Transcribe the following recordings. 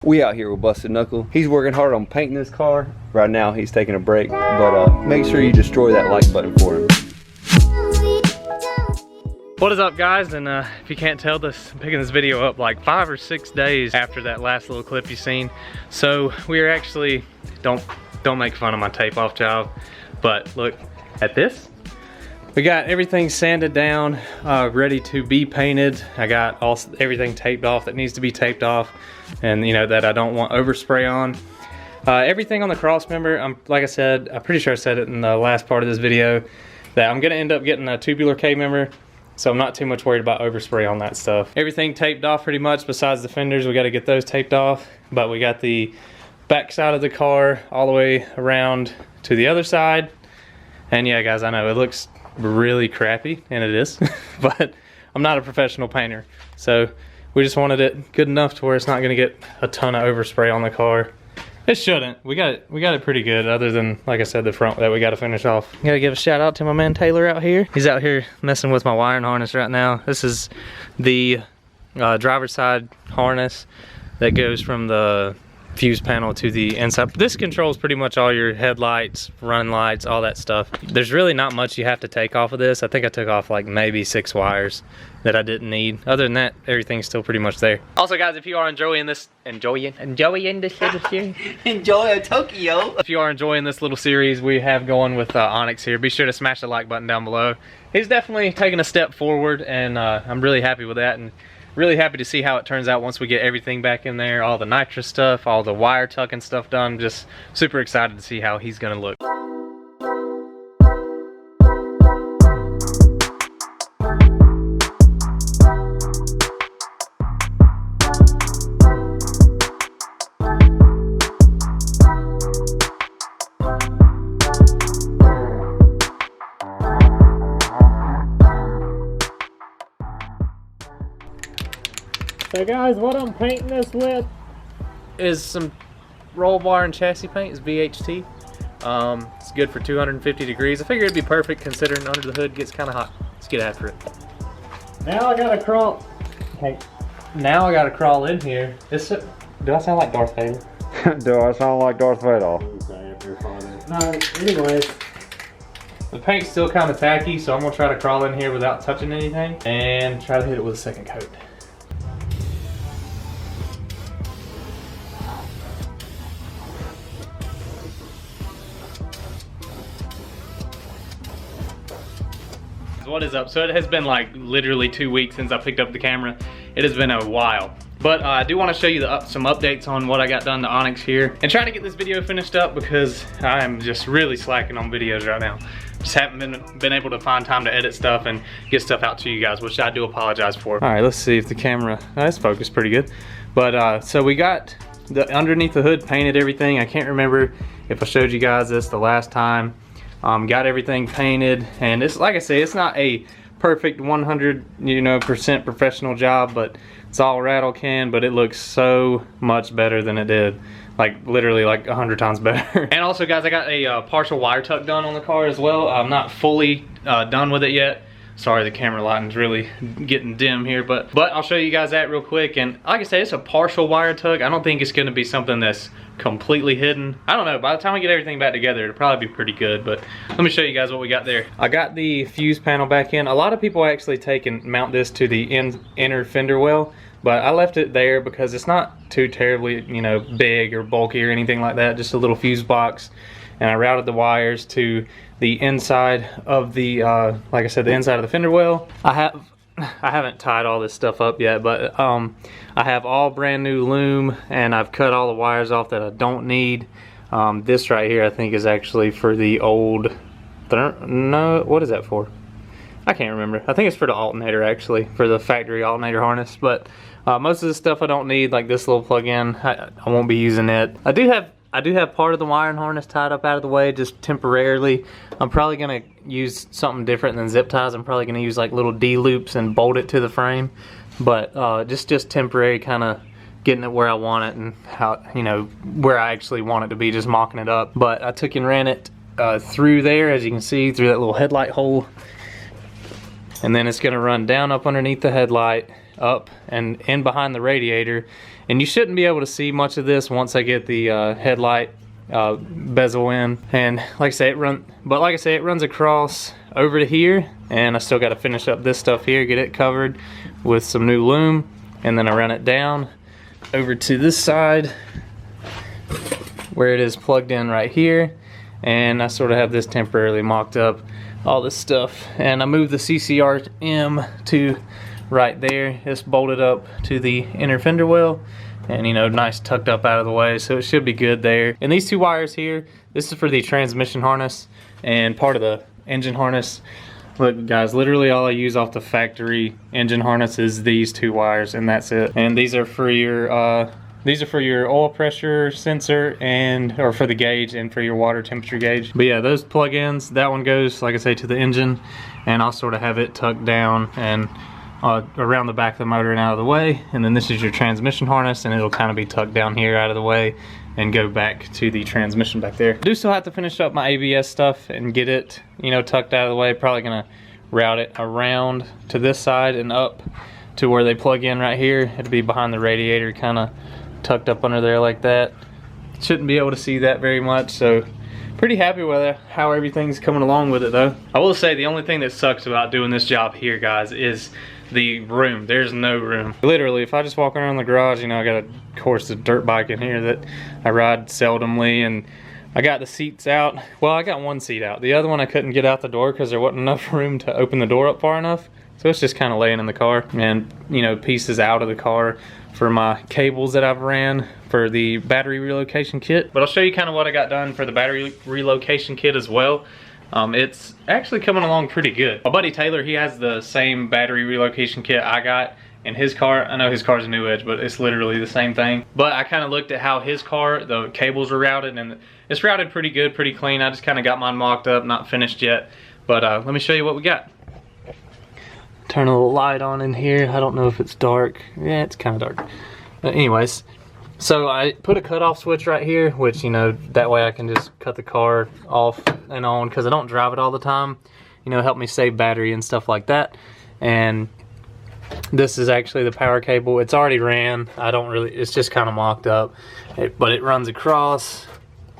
We out here with Busted Knuckle. He's working hard on painting this car. Right now he's taking a break, but make sure you destroy that like button for him. What is up, guys? And if you can't tell this, I'm picking this video up like 5 or 6 days after that last little clip you seen. So we are actually, don't make fun of my tape off job, but look at this. We got everything sanded down, ready to be painted. I got everything taped off that needs to be taped off, and you know that I don't want overspray on. Everything on the cross member, like I said, I'm pretty sure I said it in the last part of this video, that I'm gonna end up getting a tubular K member, so I'm not too much worried about overspray on that stuff. Everything taped off pretty much, besides the fenders. We got to get those taped off, but we got the back side of the car all the way around to the other side. And yeah, guys, I know it looks really crappy, and it is, but I'm not a professional painter, so we just wanted it good enough to where it's not gonna get a ton of overspray on the car. It shouldn't. We got it pretty good, other than, like I said, the front that we got to finish off. Gotta give a shout out to my man Taylor out here. He's out here messing with my wiring harness right now. This is the driver's side harness that goes from the fuse panel to the inside. This controls pretty much all your headlights, running lights, all that stuff. There's really not much you have to take off of this. I think I took off like maybe 6 wires that I didn't need. Other than that, everything's still pretty much there. Also, guys, if you are enjoying this, enjoy Tokyo. If you are enjoying this little series we have going with Onyx here, be sure to smash the like button down below. He's definitely taking a step forward, and I'm really happy with that, and really happy to see how it turns out once we get everything back in there, all the nitrous stuff, all the wire tucking stuff done. Just super excited to see how he's gonna look. So guys, what I'm painting this with is some roll bar and chassis paint. It's VHT. It's good for 250 degrees. I figured it'd be perfect considering under the hood gets kind of hot. Let's get after it. Now I gotta crawl. Hey, now I gotta crawl in here. Do I sound like Darth Vader? Do I sound like Darth Vader? No, anyways. The paint's still kind of tacky, so I'm gonna try to crawl in here without touching anything and try to hit it with a second coat. What is up? So it has been like literally 2 weeks since I picked up the camera. It has been a while, but I do want to show you some updates on what I got done to Onyx here, and trying to get this video finished up because I'm just really slacking on videos right now. Just haven't been able to find time to edit stuff and get stuff out to you guys, which I do apologize for. All right, let's see if the camera, that's focused pretty good. But so we got the underneath the hood painted, everything. I can't remember if I showed you guys this the last time. Got everything painted, and it's, like I say, it's not a perfect 100% professional job, but it's all rattle can, but it looks so much better than it did. Like literally like 100 times better. And also, guys, I got a partial wire tuck done on the car as well. I'm not fully done with it yet. Sorry, the camera lighting's really getting dim here, but I'll show you guys that real quick. And like I said, it's a partial wire tuck. I don't think it's gonna be something that's completely hidden. I don't know, by the time I get everything back together, it'll probably be pretty good, but let me show you guys what we got there. I got the fuse panel back in. A lot of people actually take and mount this to the inner fender well, but I left it there because it's not too terribly, you know, big or bulky or anything like that, just a little fuse box. And I routed the wires to the inside of the, like I said, the inside of the fender well. I haven't tied all this stuff up yet, but I have all brand new loom, and I've cut all the wires off that I don't need. This right here I think is actually for the old, no, what is that for? I can't remember. I think it's for the alternator, actually, for the factory alternator harness. But most of the stuff I don't need, like this little plug-in, I won't be using it. I do have part of the wiring harness tied up out of the way, just temporarily. I'm probably gonna use something different than zip ties. I'm probably gonna use like little D loops and bolt it to the frame. But just temporary, kind of getting it where I want it, and how, you know, where I actually want it to be, just mocking it up. But I took and ran it through there, as you can see, through that little headlight hole. And then it's gonna run down up underneath the headlight, up and in behind the radiator, and you shouldn't be able to see much of this once I get the headlight bezel in. And like I say, it runs across over to here, and I still got to finish up this stuff here, get it covered with some new loom, and then I run it down over to this side where it is plugged in right here, and I sort of have this temporarily mocked up, all this stuff, and I move the CCRM to right there. It's bolted up to the inner fender well, and you know, nice tucked up out of the way, so it should be good there. And these two wires here, this is for the transmission harness and part of the engine harness. Look guys, literally all I use off the factory engine harness is these two wires, and that's it. And these are for your oil pressure sensor, and or for the gauge, and for your water temperature gauge. But yeah, those plug-ins, that one goes, like I say, to the engine, and I'll sort of have it tucked down and around the back of the motor and out of the way. And then this is your transmission harness, and it'll kind of be tucked down here out of the way and go back to the transmission back there. I do still have to finish up my ABS stuff and get it, you know, tucked out of the way. Probably gonna route it around to this side and up to where they plug in right here. It'll be behind the radiator, kind of tucked up under there like that. Shouldn't be able to see that very much, so pretty happy with how everything's coming along with it though. I will say the only thing that sucks about doing this job here, guys, is the room. There's no room. Literally, if I just walk around the garage, you know, I got of course a dirt bike in here that I ride seldomly, and I got the seats out. Well, I got one seat out. The other one I couldn't get out the door because there wasn't enough room to open the door up far enough. So it's just kind of laying in the car, and you know, pieces out of the car for my cables that I've ran for the battery relocation kit. But I'll show you kind of what I got done for the battery relocation kit as well. It's actually coming along pretty good. My buddy Taylor, he has the same battery relocation kit I got in his car. I know his car's a New Edge, but it's literally the same thing. But I kind of looked at how his car, the cables were routed, and it's routed pretty good, pretty clean. I just kind of got mine mocked up, not finished yet. But let me show you what we got. Turn a little light on in here. I don't know if it's dark. Yeah, it's kind of dark. But anyways, so I put a cutoff switch right here, which, you know, that way I can just cut the car off and on, because I don't drive it all the time. You know, help me save battery and stuff like that. And this is actually the power cable. It's already ran. I don't really, it's just kind of mocked up. But it runs across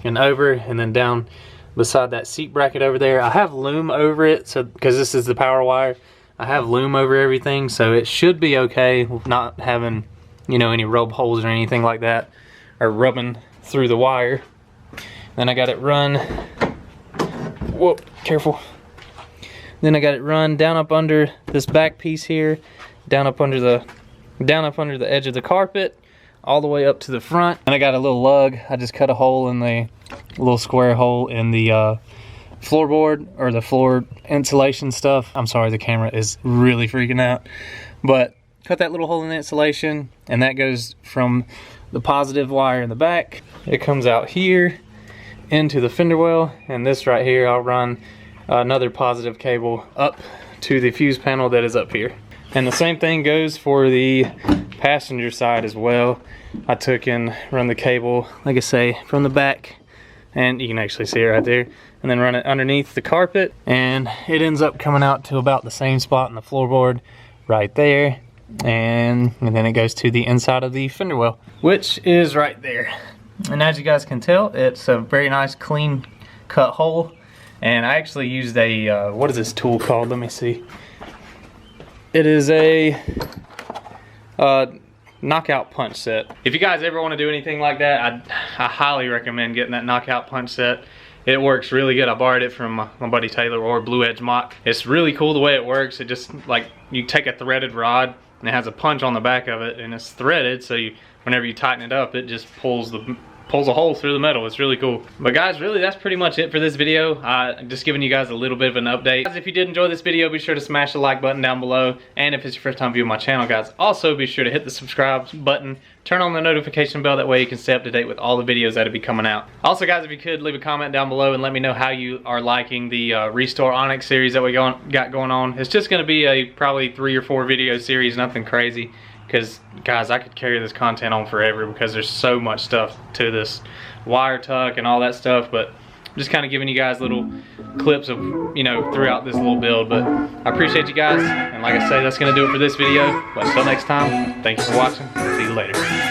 and over and then down beside that seat bracket over there. I have loom over it, so because this is the power wire. I have loom over everything, so it should be okay, not having, you know, any rub holes or anything like that, or rubbing through the wire. Then I got it run, whoa, careful. Then I got it run down up under this back piece here, down up under the edge of the carpet, all the way up to the front. And I got a little lug. I just cut a hole in a little square hole in the floorboard, or the floor insulation stuff. I'm sorry, the camera is really freaking out. But cut that little hole in the insulation, and that goes from the positive wire in the back. It comes out here into the fender well, and this right here, I'll run another positive cable up to the fuse panel that is up here. And the same thing goes for the passenger side as well. I took and run the cable, like I say, from the back, and you can actually see it right there, and then run it underneath the carpet, and it ends up coming out to about the same spot in the floorboard right there, and then it goes to the inside of the fender well, which is right there. And as you guys can tell, it's a very nice clean cut hole. And I actually used a what is this tool called? Let me see. It is a knockout punch set. If you guys ever want to do anything like that, I highly recommend getting that knockout punch set. It works really good. I borrowed it from my buddy Taylor, or Blue Edge Mock. It's really cool the way it works. It just, like, you take a threaded rod and it has a punch on the back of it, and it's threaded, so whenever you tighten it up, it just pulls a hole through the metal. It's really cool. But guys, really, that's pretty much it for this video. Just giving you guys a little bit of an update. Guys, if you did enjoy this video, be sure to smash the like button down below. And if it's your first time viewing my channel, guys, also be sure to hit the subscribe button. Turn on the notification bell. That way you can stay up to date with all the videos that'll be coming out. Also, guys, if you could, leave a comment down below and let me know how you are liking the Restore Onyx series that we got going on. It's just going to be a probably 3 or 4 video series, nothing crazy. Because, guys, I could carry this content on forever because there's so much stuff to this wire tuck and all that stuff. But just kind of giving you guys little clips of, you know, throughout this little build. But I appreciate you guys, and like I say, that's gonna do it for this video. But until next time, thank you for watching. See you later.